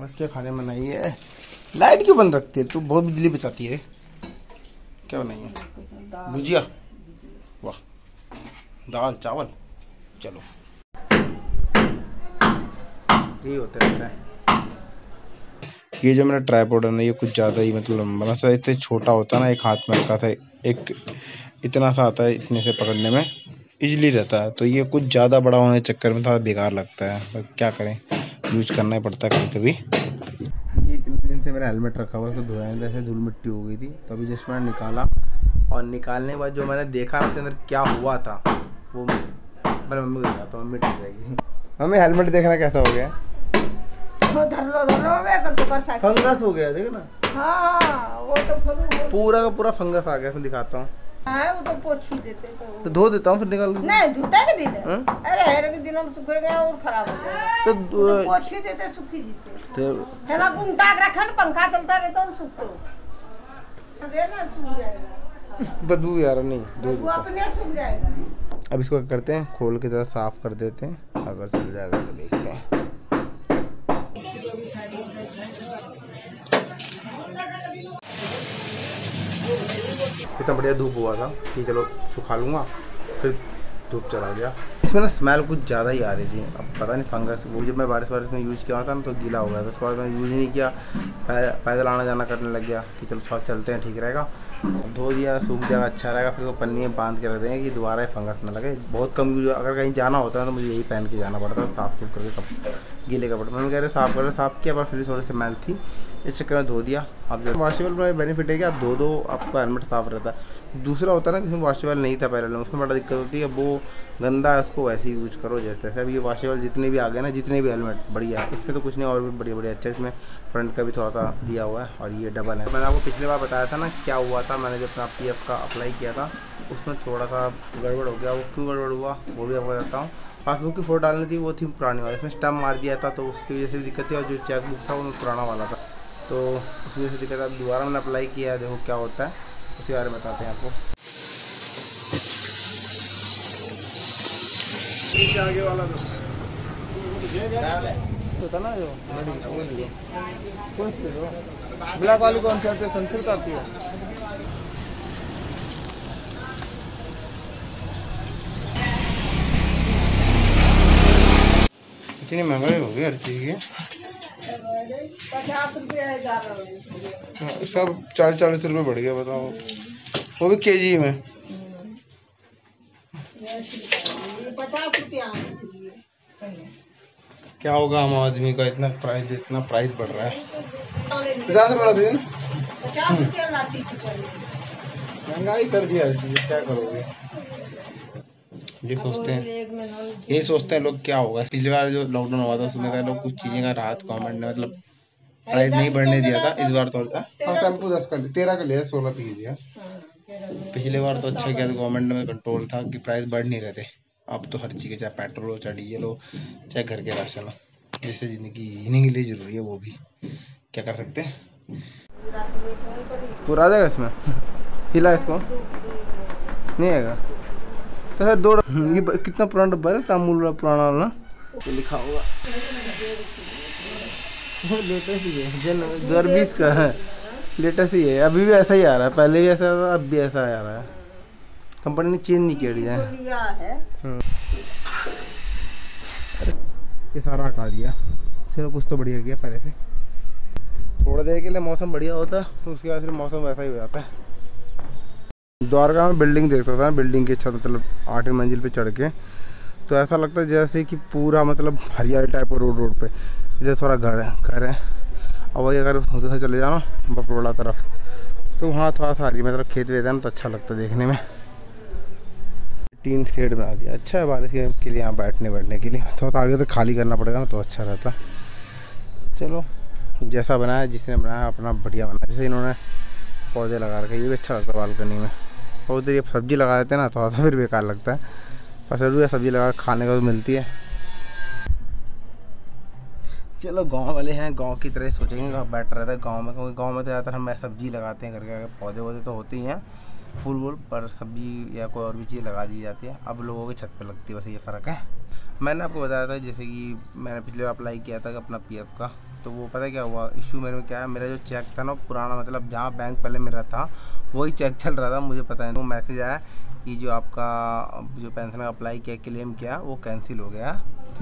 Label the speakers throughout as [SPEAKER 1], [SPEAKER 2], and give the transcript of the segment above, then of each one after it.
[SPEAKER 1] आज क्या खाने में बनाई है? लाइट क्यों बंद रखती है तू? बहुत बिजली बचाती है। क्या बनाई है? भुजिया। वाह, दाल चावल। चलो यही होता रहता है। ये जो मेरा ट्राइपॉड है ना, ये कुछ ज़्यादा ही मतलब लंबा सा, इतने छोटा होता है ना, एक हाथ में रखा था, एक इतना सा आता है, इतने से पकड़ने में इजली रहता है। तो ये कुछ ज़्यादा बड़ा होने के चक्कर में थोड़ा बेकार लगता है, पर क्या करें, यूज करना ही पड़ता है कभी कभी। ये इतने दिन से मेरा हेलमेट रखा हुआ, उसको धोया नहीं, जैसे धूल मिट्टी हो गई थी, तो अभी जस्ट मैंने निकाला, और निकालने के बाद जो मैंने देखा उसके अंदर क्या हुआ था वो मेरे मम्मी को दिखाता हूँ। मम्मी ठीक रहेगी। मम्मी हेलमेट देखना कैसा हो गया? फंगस हो गया, देखो ना।
[SPEAKER 2] हाँ, वो तो
[SPEAKER 1] पूरा का पूरा फंगस आ गया। मैं दिखाता हूँ।
[SPEAKER 2] वो तो पोछ ही देते
[SPEAKER 1] तो धो देता हूँ, फिर निकाल दूँ।
[SPEAKER 2] नहीं धोता के दिन अरे हेर के दिन हम सूखे गए और खराब हो जाएगा। तो पोछ ही देते, सूखी जीते तो है ना। गुंटा रखा ना, पंखा चलता रहता है, सूख तो देना, सूख जाएगा।
[SPEAKER 1] बदबू यार नहीं,
[SPEAKER 2] वो अपने सूख जाएगा।
[SPEAKER 1] अब इसको क्या करते हैं, खोल के जरा साफ कर देते हैं, अगर चल जाएगा तो देखते हैं। इतना बढ़िया धूप हुआ था कि चलो सुखा लूँगा, फिर धूप चला गया। इसमें ना स्मेल कुछ ज़्यादा ही आ रही थी, अब पता नहीं फंगस। वो जब मैं बारिश में यूज़ किया था ना, तो गीला हो गया था। उसके बाद मैंने यूज़ ही नहीं किया, पैदल आना जाना करने लग गया कि चलो थोड़ा चलते हैं, ठीक रहेगा। धो दिया, सूख जाएगा, अच्छा रहेगा। फिर वो पन्नी में बांध के रख देंगे कि दोबारा फंगस ना लगे। बहुत कम यूज, अगर कहीं जाना होता है तो मुझे यही पहन के जाना पड़ता है, साफ़ सुफ करके गीले कपड़े। मैंने कह रहे साफ़ कर, साफ़ किया, पर फिर थोड़ी सी मैल थी, इस चक्कर में धो दिया। अब जो वॉशेबल में बेनिफिट है कि आप धो दो, आपका हेलमेट साफ़ रहता है। दूसरा होता है ना, जिसमें वॉशेबल नहीं था पहले, उसमें बड़ा दिक्कत होती है, वो गंदा है, उसको वैसे ही यूज़ करो जैसे तैसे। अब ये वॉशेबल जितने भी आ गए ना, जितने भी हेलमेट बढ़िया है, इसमें तो कुछ नहीं, और भी बढ़िया बढ़िया अच्छा। इसमें फ्रंट का भी थोड़ा सा दिया हुआ है, और ये डबल है। मैंने आपको पिछली बार बताया था ना क्या हुआ था, मैंने जब अपना PF का अप्लाई किया था, उसमें थोड़ा सा गड़बड़ हो गया। वो क्यों गड़बड़ हुआ वो भी आपको बताता हूँ। पासबुक की फ़ोटो डालनी थी, वो थी पुरानी वाली, इसमें स्टम्प मार दिया था, तो उसकी वजह से भी दिक्कत थी। और जो चेकबुक था वो पुराना वाला था, तो उसकी वजह से दिक्कत। अब दोबारा मैंने अप्लाई किया है, देखो क्या होता है, उसके बारे में बताते हैं आपको। आगे वाला तो था ना, जो कौन सी दो ब्लैक वाली, कौन सी आती है? सनसिल्क आती है। इतनी महंगाई हो गई हर चीज़ की।
[SPEAKER 2] 50 रुपये
[SPEAKER 1] सब 40-40 रुपये बढ़ गया, बताओ, वो भी KG में।
[SPEAKER 2] 50 रुपया।
[SPEAKER 1] क्या होगा आम आदमी का, इतना प्राइस बढ़ रहा है। 50 रुपया दे देना,
[SPEAKER 2] 50 रुपया लाती थी।
[SPEAKER 1] महंगाई कर दिया हर चीज़, क्या करोगे। ये सोचते हैं लोग क्या होगा। पिछली बार जो लॉकडाउन हुआ था उसमें लोग कुछ चीज़ें का राहत गवर्नमेंट ने मतलब प्राइस नहीं बढ़ने दिया था। इस बार तो शैम्पू 10 का 13 का लिया, 16 पी दिया। पिछले बार तो अच्छा किया था गवर्नमेंट में, कंट्रोल था कि प्राइस बढ़ नहीं रहे थे। अब तो हर चीज़ के, चाहे पेट्रोल हो, चाहे डीजल हो, चाहे घर के राशन हो, जिससे ज़िंदगी जीने के लिए ज़रूरी है, वो भी क्या कर सकते हैं। पूरा आ जाएगा इसमें, सिला इसको नहीं आएगा तो सर। दो ये कितना पुराना डब्बा है, तामुल पुराना वाला तो लिखा होगा। लेटेस्ट ही है, जन 2020 का है, लेटेस्ट ही है। अभी भी ऐसा ही आ रहा है, पहले भी ऐसा था, अब भी ऐसा आ रहा है। कंपनी ने चेंज नहीं किया डिजाइन। ये सारा हटा दिया, चलो कुछ तो बढ़िया किया पहले से। थोड़ा देर के लिए मौसम बढ़िया होता है, उसके बाद फिर मौसम वैसा ही हो जाता है। द्वारका में बिल्डिंग देखता था, बिल्डिंग की छत मतलब 8वीं मंजिल पे चढ़ के, तो ऐसा लगता है जैसे कि पूरा मतलब हरियाली टाइप का रोड पे। इधर थोड़ा घर है, और वही अगर उधर से चले जाओ बपरोड़ा तरफ, तो वहाँ थोड़ा सा हरी मतलब खेत वेत है ना, तो अच्छा लगता है देखने में। टीन शेड बना दिया, अच्छा है बारिश के लिए, यहाँ बैठने के लिए। थोड़ा आगे तो खाली करना पड़ेगा ना, तो अच्छा रहता। चलो जैसा बनाया, जिसने बनाया अपना बढ़िया बनाया। जैसे इन्होंने पौधे लगा रखे, ये भी अच्छा लगता है बालकनी में। और उधर ये सब्ज़ी लगा देते हैं ना, थोड़ा सा फिर बेकार लगता है, पर ज़रूर है सब्ज़ी लगा खाने को तो मिलती है। चलो गांव वाले हैं, गांव की तरह सोचेंगे, बेटर रहता है गांव में, क्योंकि गांव में तो ज़्यादातर हम सब्ज़ी लगाते हैं घर के, पौधे वौधे तो होते ही हैं फूल वूल, पर सब्ज़ी या कोई और भी चीज़ लगा दी जाती है। अब लोगों की छत पे लगती है, बस ये फ़र्क है। मैंने आपको बताया था जैसे कि मैंने पिछले बार अप्लाई किया था अपना PF का, तो वो पता है क्या हुआ इशू मेरे में क्या है, मेरा जो चेक था ना पुराना, मतलब जहाँ बैंक पहले मेरा था वही चेक चल रहा था, मुझे पता नहीं, तो मैसेज आया कि जो आपका जो पेंशन का अप्लाई किया क्लेम किया वो कैंसिल हो गया।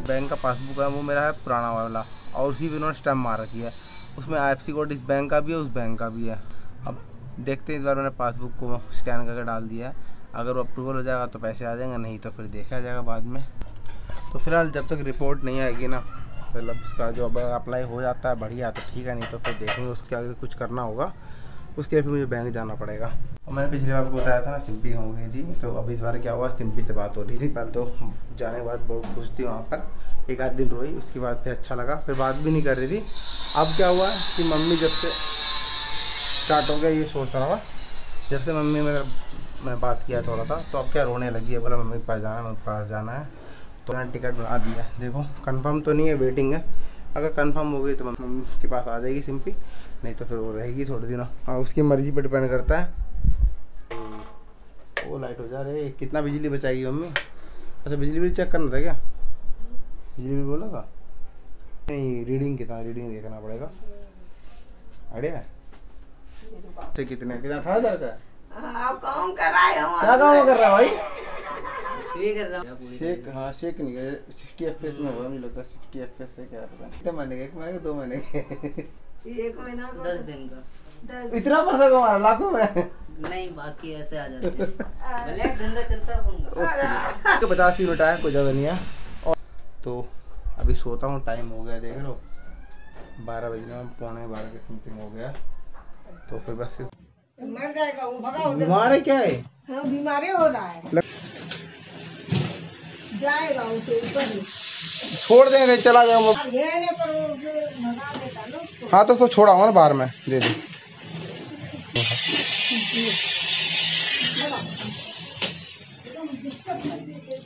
[SPEAKER 1] बैंक का पासबुक है वो मेरा है पुराना वाला, और उसी पर उन्होंने स्टैम्प मार रखी है, उसमें IFSC कोड इस बैंक का भी है उस बैंक का भी है। अब देखते हैं, इस बार मैंने पासबुक को स्कैन करके डाल दिया है, अगर वो अप्रूवल हो जाएगा तो पैसे आ जाएंगे, नहीं तो फिर देखा जाएगा बाद में। तो फिलहाल जब तक रिपोर्ट नहीं आएगी ना, मतलब उसका जो अप्लाई हो जाता है बढ़िया तो ठीक है, नहीं तो फिर देखेंगे उसके आगे कुछ करना होगा, उसके लिए फिर मुझे बैंक जाना पड़ेगा। और मैंने पिछली बार आपको बताया था ना सिम्पी हो गई थी, तो अभी इस बार क्या हुआ, सिम्पी से बात हो रही थी, पहले तो जाने के बाद बहुत खुश थी वहाँ पर, एक आध दिन रोई, उसके बाद फिर अच्छा लगा, फिर बात भी नहीं कर रही थी। अब क्या हुआ कि मम्मी जब से स्टार्ट हो गया ये सोच रहा था, जब से मम्मी मैं बात किया थोड़ा था, तो अब क्या रोने लगी है, बोला मम्मी के पास जाना है, मम्मी के पास जाना है, तो मैंने टिकट बना दिया। देखो कंफर्म तो नहीं है, वेटिंग है, अगर कंफर्म हो गई तो मम्मी के पास आ जाएगी सिम्पी, नहीं तो फिर वो रहेगी थोड़े दिनों, और उसकी मर्जी पर डिपेंड करता है। वो लाइट हो जा रही, कितना बिजली बचाएगी मम्मी? अच्छा बिजली बिल चेक करना था क्या? बिजली बिल बोला था नहीं, रीडिंग कितना, रीडिंग देखना पड़ेगा, आइडिया है कितने 18,000 का है।
[SPEAKER 2] आप काम कर रहे हो?
[SPEAKER 1] क्या काम कर रहा है भाई?
[SPEAKER 2] ये कर रहा हूं
[SPEAKER 1] शेक, हाँ शेक नहीं है, 60 FPS में होगा, मुझे लगता है 60 FPS है, क्या पता कितने महीने का, 1 महीने का 2 महीने के
[SPEAKER 2] 1 महीना 10 दिन का,
[SPEAKER 1] इतना पैसा कमा लाखों में?
[SPEAKER 3] नहीं बाकी ऐसे आ जाते हैं भले धंधा चलता होगा।
[SPEAKER 1] तो 50 मिनट आया, कोई ज़्यादा नहीं है। और तो अभी सोता हूँ, टाइम हो गया देख लो 12 बजने में, 11:45 के समथिंग हो गया, तो फिर बस
[SPEAKER 2] मर जाएगा वो, भगा उधर।
[SPEAKER 1] बीमार है क्या है?
[SPEAKER 2] हाँ बीमारी हो रहा है, जाएगा उसे ऊपर ही
[SPEAKER 1] छोड़ देंगे, चला जाएगा
[SPEAKER 2] घेरने पर वो उसे भगा देता ना उसको।
[SPEAKER 1] हाँ तो उसको छोड़ा हुआ ना बाहर में, दे दे।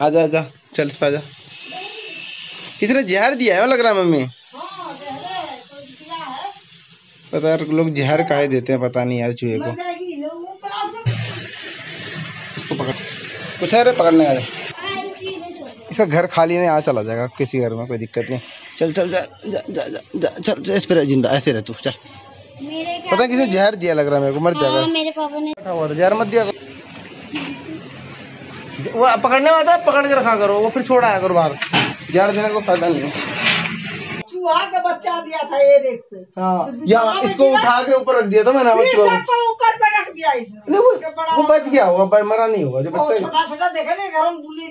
[SPEAKER 1] आजा आजा, चल पे आजा। किसने जहर दिया है लग रहा है मम्मी?
[SPEAKER 2] हाँ जहर है, कोई दिया है।
[SPEAKER 1] पता यार लोग जहर काहे देते हैं पता नहीं यार चूहे को।
[SPEAKER 2] मर जाएगी लोग
[SPEAKER 1] इसको पकड़, कुछ है रे पकड़ने आ जा। इसका घर खाली नहीं, आ चला जाएगा किसी घर में, कोई दिक्कत नहीं। चल चल जा जा जा जा, जा चल चल, इस पे जिंदा ऐसे रह तू, चल। पता है किसी जहर दिया लग रहा है मेरे को, मर जाएगा।
[SPEAKER 3] मेरे पापा ने
[SPEAKER 1] जहर मत दिया, वो पकड़ने वाला था, पकड़ के रखा करो, वो फिर छोड़ आया करो बाहर, जहर देने को फायदा नहीं है।
[SPEAKER 2] चूहा का बच्चा दिया था ये रेत से।
[SPEAKER 1] हाँ, या इसको उठा के ऊपर रख दिया था मैंने,
[SPEAKER 2] सबको ऊपर पे रख दिया इसने।
[SPEAKER 1] नहीं वो बच गया होगा भाई, मरा नहीं होगा जो बच्चा
[SPEAKER 2] छोटा छोटा देखा नहीं, गरम बुली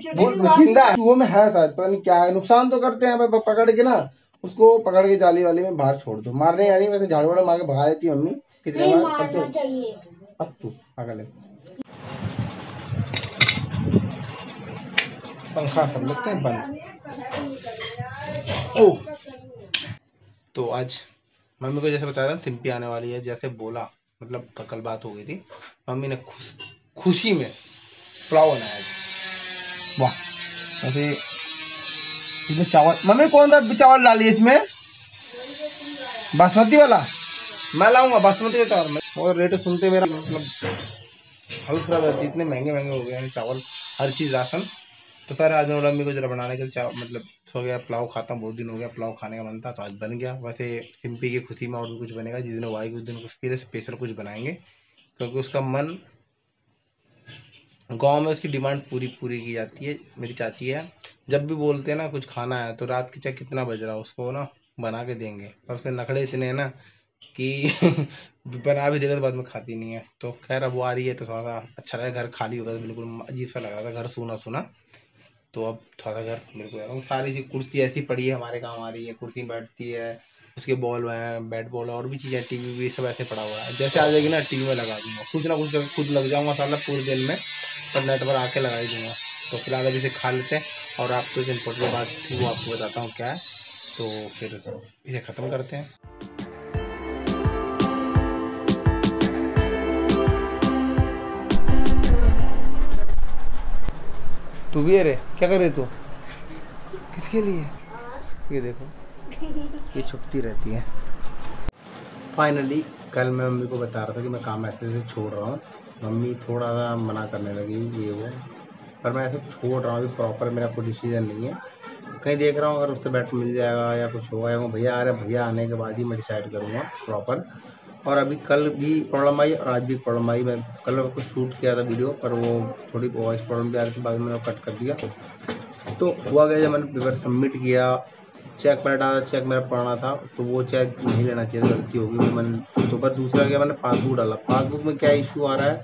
[SPEAKER 1] जिंदा है, वो में है शायद, पता नहीं क्या है, नुकसान तो करते हैं। पकड़ के ना उसको, पकड़ के जाली वाली में बाहर छोड़ दो, मारने यानी वैसे झाड़ू वाड़ा मार के भगा देती मम्मी कितने बार करते चाहिए। अब तू पागल है, पंखा कर लेते हैं बंद। ओह तो आज मम्मी को जैसे बताया था सिम्पी आने वाली है, जैसे बोला, मतलब कल बात हो गई थी, मम्मी ने खुशी में पुलाव बनाया। वाह, वैसे इसमें चावल, मम्मी कौन सा चावल डाली इसमें? बासमती वाला? मैं लाऊंगा बासमती का चावल में। और रेट सुनते मेरा मतलब हालत खराब रहती, इतने महंगे महंगे हो गए हैं चावल, हर चीज़ राशन। तो फिर आज मैं मम्मी को जरा बनाने के लिए मतलब सो गया, पुलाव खाता हूँ, बहुत दिन हो गया पुलाव खाने का मन था, तो आज बन गया। वैसे सिम्पी की खुशी में और भी कुछ बनेगा, जिस दिन वो आएगी उस दिन उसके लिए स्पेशल कुछ बनाएंगे, क्योंकि उसका मन, गांव में उसकी डिमांड पूरी की जाती है। मेरी चाची है, जब भी बोलते हैं ना कुछ खाना है, तो रात के चाहे कितना बज रहा है उसको ना बना के देंगे, और उसके नखड़े इतने हैं ना कि बना भी देगा तो बाद में खाती नहीं है। तो खैर अब वो आ रही है तो थोड़ा सा अच्छा रहेगा, घर खाली होगा तो बिल्कुल अजीब सा लग रहा था, घर सूना सूना, तो अब थोड़ा सा घर मेरे को, सारी चीज़, कुर्सी ऐसी पड़ी है हमारे काम आ रही है, कुर्सी बैठती है, उसके बॉल हैं, बैट बॉल और भी चीज़ें, टीवी भी सब ऐसे पड़ा हुआ है। जैसे आ जाएगी ना टीवी में लगा दूंगा, कुछ ना कुछ खुद लग जाऊंगा साला पूरे दिन में, पर नेट पर आके लगा ही दूंगा। तो फिलहाल अभी से खा लेते हैं, और आपको एक इम्पोर्टेंट बात थी वो आपको बताता हूँ क्या है, तो फिर इसे ख़त्म करते हैं। तू भी है रे, क्या कर रही तू? किसके लिए? ये देखो ये छुपती रहती है। फाइनली कल मैं मम्मी को बता रहा था कि मैं काम ऐसे छोड़ रहा हूँ, मम्मी थोड़ा सा मना करने लगी ये वो, पर मैं ऐसे छोड़ रहा हूँ, अभी प्रॉपर मेरा कोई डिसीजन नहीं है। कहीं देख रहा हूँ अगर उससे बेटर मिल जाएगा या कुछ होगा या भैया आ रहे हैं, भैया आने के बाद ही मैं डिसाइड करूँगा प्रॉपर। और अभी कल भी प्रॉब्लम आई और आज भी प्रॉब्लम आई। मैं कल कुछ शूट किया था वीडियो पर वो थोड़ी वॉइस प्रॉब्लम भी आ रही थी, बाद में मैंने कट कर दिया। तो हुआ गया जब मैंने पेपर सबमिट किया, चेक मैंने डाला, चेक मेरा पुराना था तो वो चेक नहीं लेना चाहिए, गलती होगी वो मैंने। तो पर दूसरा क्या, मैंने पासबुक डाला। पासबुक में क्या इशू आ रहा है,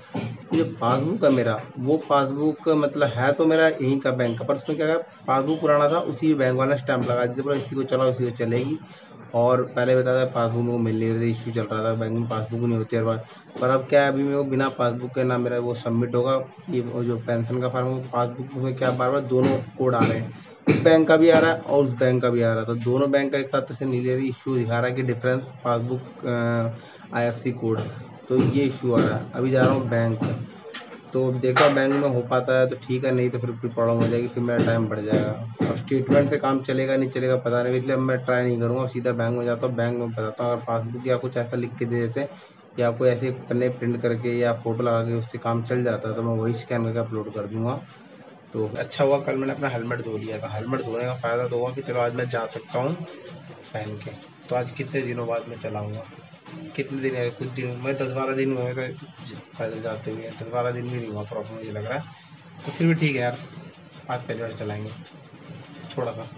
[SPEAKER 1] जो पासबुक है मेरा, वो पासबुक मतलब है तो मेरा यहीं का बैंक का, पर उसमें क्या है, पासबुक पुराना था, उसी बैंक वाले ने स्टैंप लगा दी थी, पर इसी को चलाओ इसी को चलेगी। और पहले बता था पासबुक मेरे को मिल नहीं रही, इशू चल रहा था, बैंक में पासबुक नहीं होती हर बार। पर अब क्या है, अभी मेरे को बिना पासबुक के ना मेरा वो सबमिट होगा, ये जो पेंशन का फॉर्म, पासबुक में क्या बार बार दोनों कोड आ रहे हैं, इस बैंक का भी आ रहा है और उस बैंक का भी आ रहा था, दोनों बैंक का एक साथ ऐसे नहीं ले रही, इशू दिखा रहा है कि डिफरेंस पासबुक IFSC कोड, तो ये इशू आ रहा है। अभी जा रहा हूँ बैंक, तो देखा बैंक में हो पाता है तो ठीक है, नहीं तो फिर प्रॉब्लम हो जाएगी, फिर मेरा टाइम बढ़ जाएगा। अब स्टेटमेंट से काम चलेगा नहीं चलेगा पता नहीं, इसलिए अब मैं ट्राई नहीं करूँगा, सीधा बैंक में जाता हूँ, बैंक में बताता हूँ। अगर पासबुक या कुछ ऐसा लिख के दे देते हैं या कोई ऐसे पन्ने प्रिंट करके या फोटो लगा के उससे काम चल जाता है तो मैं वही स्कैन करके अपलोड कर दूँगा। तो अच्छा हुआ कल मैंने अपना हेलमेट धो लिया था। हेलमेट धोने का फ़ायदा तो हुआ कि चलो आज मैं जा सकता हूँ पहन के। तो आज कितने दिनों बाद मैं चलाऊँगा, कितने दिन है, कुछ दिन, मैं 10-12 दिन हुए थे पैदल जाते हुए, 10-12 दिन भी नहीं हुआ प्रॉपर मुझे लग रहा है। तो फिर भी ठीक है यार, आज पहली बार चलाएँगे थोड़ा सा।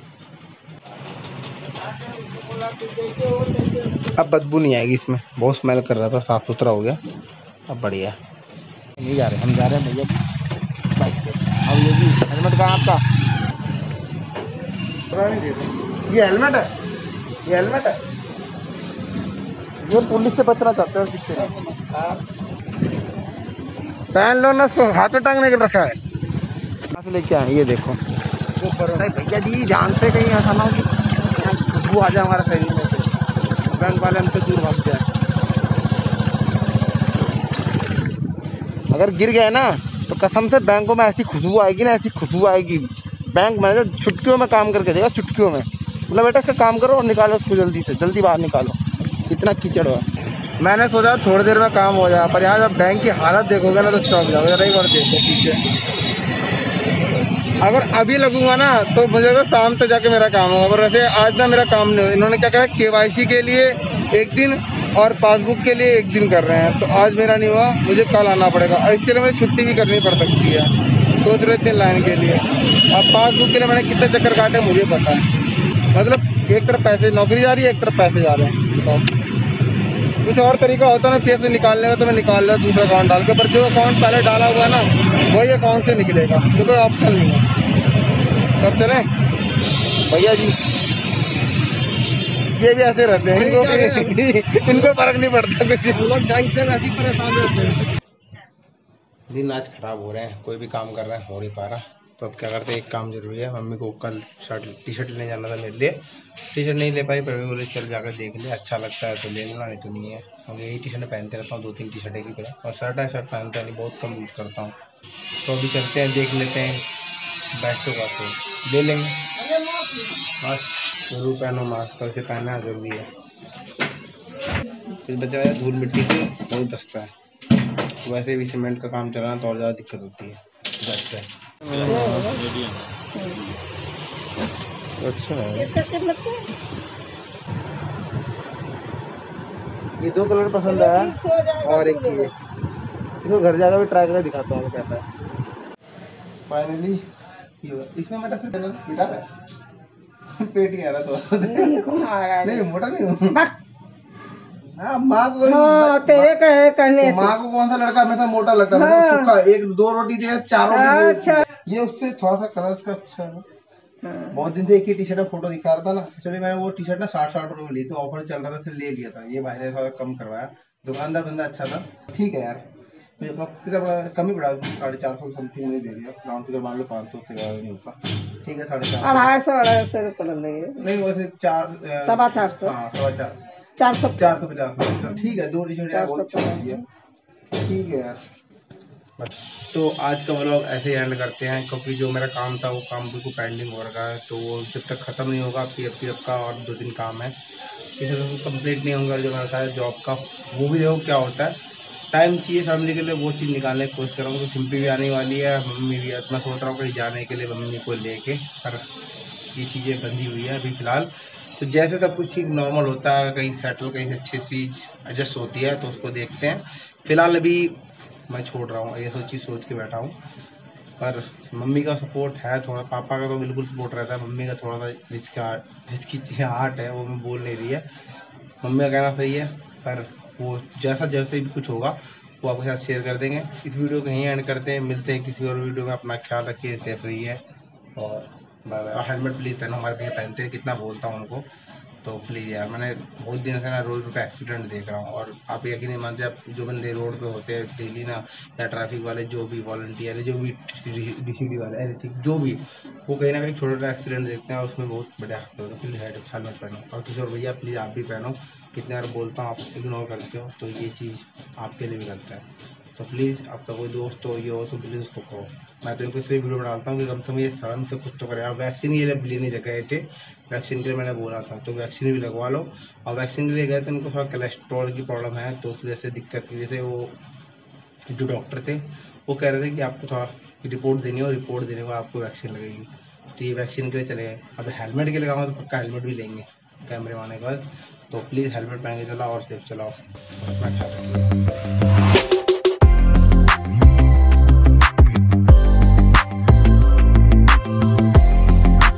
[SPEAKER 1] अब बदबू नहीं आएगी इसमें, बहुत स्मेल कर रहा था, साफ़ सुथरा हो गया, अब बढ़िया। नहीं जा रहे, हम जा रहे हैं भैया बाइक पे। अब ये भी हेलमेट कहाँ आपका? ये हेलमेट है, ये हेलमेट है, ये पुलिस से बचना चाहते हो किससे? पहन लो ना, उसको हाथ में टांगने के रखा है, कहाँ से लेके आए? ये देखो भैया जी, जान से कहीं ऐसा ना हो कि खुशबू आ जाए हमारे शरीर में से, बैंक वाले हमसे दूर भाग जाए। अगर गिर गए ना तो कसम से बैंकों में ऐसी खुशबू आएगी ना, ऐसी खुशबू आएगी। बैंक मैनेजर चुटकियों में काम करके देगा, चुटकियों में। मतलब बेटा इसका काम करो और निकालो उसको, जल्दी से जल्दी बाहर निकालो, इतना कीचड़ हुआ। मैंने सोचा थोड़ी देर में काम हो जाए, पर यहाँ जब बैंक की हालत देखोगे ना तो चौंक जाओगे। रही बार देखो पीछे, अगर अभी लगूंगा ना तो मुझे तो शाम तक जाके मेरा काम होगा, पर वैसे आज ना मेरा काम नहीं हो। इन्होंने क्या कहा, KYC के लिए एक दिन और पासबुक के लिए एक दिन कर रहे हैं, तो आज मेरा नहीं हुआ, मुझे कल आना पड़ेगा। और इसके लिए मुझे छुट्टी भी करनी पड़ सकती है, सोच रहे थे लाइन के लिए। अब पासबुक के लिए मैंने कितने चक्कर काटे मुझे पता है। मतलब एक तरफ पैसे नौकरी जा रही है, एक तरफ पैसे जा रहे हैं। तो कुछ और तरीका होता है ना पैसे निकालने का, तो मैं निकाल लिया दूसरा अकाउंट डाल के, पर जो अकाउंट पहले डाला हुआ है ना वही अकाउंट से निकलेगा, तो कोई ऑप्शन नहीं है। तब चले भैया जी, ये भी ऐसे रहते हैं, इनको फर्क नहीं पड़ता कुछ, लोग बैंक से वैसे ही परेशान रहते हैं। दिन आज खराब हो रहे हैं, कोई भी काम कर रहा है हो नहीं पा रहा। तो अब क्या करते हैं, एक काम जरूरी है, मम्मी को कल टी-शर्ट लेने जाना था मेरे लिए। टी-शर्ट नहीं ले पाई, पर मम्मी बोले चल जाकर देख ले, अच्छा लगता है तो ले लेना, नहीं तो नहीं है। हम यही टी-शर्ट पहनते रहता हूँ, 2-3 टी-शर्ट एक ही तरह, और शर्ट पहनता नहीं, बहुत कम यूज करता हूँ। तो अभी चलते हैं, देख लेते हैं बेस्ट होगा तो ले लेंगे। बस जरूर पहनो मास्क, कल से पहनना जरूरी है। कुछ बचा है धूल मिट्टी से बहुत दस्ता है, वैसे भी सीमेंट का काम चलाना तो और ज़्यादा दिक्कत होती है। अच्छा ये 2 कलर पसंद आया और एक ये, इसको घर जाकर भी ट्राई करके दिखाता हूँ कैसा है। फाइनली इसमें मेरा सिर्फ गिटार है, पेट ही आ रहा तो नहीं मोटा नहीं हूँ। माँ को
[SPEAKER 2] तेरे कहने
[SPEAKER 1] माँ को कौन सा लड़का हमेशा मोटा लगता है, सुखा 1-2 रोटी दे 4 रोटी दे। ये उससे थोड़ा सा कलर उसका अच्छा है। बहुत दिन से एक ही टी-शर्ट में फोटो दिखा रहा था ना, इसलिए मैंने वो टी-शर्ट ना 60 रुपए में ली, तो ऑफर चल रहा था इसलिए ले लिया था। ये भाई ने थोड़ा कम करवाया, दुकानदार बंदा अच्छा था। ठीक है यार, कितना बड़ा कम ही पड़ा, 450 समथिंग में दे दिया, राउंड फिगर मान लो 500 से ज़्यादा नहीं होता। ठीक है
[SPEAKER 2] 250 रुपये लगेंगे,
[SPEAKER 1] नहीं वैसे
[SPEAKER 2] 450
[SPEAKER 1] हाँ 450 में ठीक है। 2 टी-शर्ट यार बहुत अच्छा दिया, ठीक है यार। तो आज का व्लॉग ऐसे ही एंड करते हैं, क्योंकि जो मेरा काम था वो काम बिल्कुल पेंडिंग हो रखा है, तो वो जब तक ख़त्म नहीं होगा PF का और 2 दिन काम है, इसे तो कंप्लीट नहीं होगा। जो मेरा था जॉब का वो भी देखो क्या होता है, टाइम चाहिए फैमिली के लिए, वो चीज़ निकालने की कोशिश करूँगा। तो सिंपली भी आने वाली है, मम्मी भी, मैं सोच रहा हूँ कहीं जाने के लिए मम्मी को लेके, पर ये चीज़ें बंदी हुई है अभी फ़िलहाल। तो जैसे सब कुछ चीज़ नॉर्मल होता है, कहीं सेटल, कहीं अच्छी चीज़ एडजस्ट होती है तो उसको देखते हैं। फ़िलहाल अभी मैं छोड़ रहा हूँ, ये सोच के बैठा हूँ। पर मम्मी का सपोर्ट है थोड़ा, पापा का तो बिल्कुल सपोर्ट रहता है, मम्मी का थोड़ा सा हिचकिचाहट है, वो मैं बोल नहीं रही है। मम्मी का कहना सही है, पर वो जैसे भी कुछ होगा वो आपके साथ शेयर कर देंगे। इस वीडियो को यहीं एंड करते हैं, मिलते हैं किसी और वीडियो में। अपना ख्याल रखिए, सेफ रहिए और बाय बाय। हेलमेट प्लीज़ पहनो, हमारे भैया पहनते हैं, कितना बोलता हूँ उनको। तो प्लीज़ यार, मैंने बहुत दिन से ना रोड पे एक्सीडेंट देख रहा हूँ, और आप यकीन नहीं मानते, आप जो बंदे रोड पे होते हैं डेली ना, या ट्रैफिक वाले, जो भी वॉलंटियर है, जो भी DCD वाले, एनीथिंग जो भी, वो कहीं ना कहीं छोटा छोटा एक्सीडेंट देखते हैं और उसमें बहुत बड़ा हादसा होता है। प्लीज़ हेलमेट पहनो। और किशोर भैया प्लीज़ आप भी पहनो, कितने बार बोलता हूँ आप इग्नोर करते हो, तो ये चीज़ आपके लिए भी गलत है। तो प्लीज़ आपका कोई दोस्त हो, ये हो, तो प्लीज़ उसको कहो। मैं तो इनको इसलिए वीडियो में डालता हूँ कि कम से कम ये शर्म से कुछ तो करे। वैक्सीन ये लेने गए थे, वैक्सीन के लिए मैंने बोला था, तो वैक्सीन भी लगवा लो। और वैक्सीन के लिए गए थे, उनको थोड़ा कोलेस्ट्रॉल की प्रॉब्लम है, तो उस वजह से दिक्कत की वजह से वो जो डॉक्टर थे वो कह रहे थे कि आपको थोड़ा रिपोर्ट देनी है, और रिपोर्ट देने के बाद आपको वैक्सीन लगेगी। तो ये वैक्सीन के लिए चले गए। अब हेलमेट के लिए कहूँगा तो पक्का हेलमेट भी लेंगे कैमरे में आने के बाद। तो प्लीज़ हेलमेट पहन के चलाओ और सेफ चलाओ, अपना ख्याल रखिए।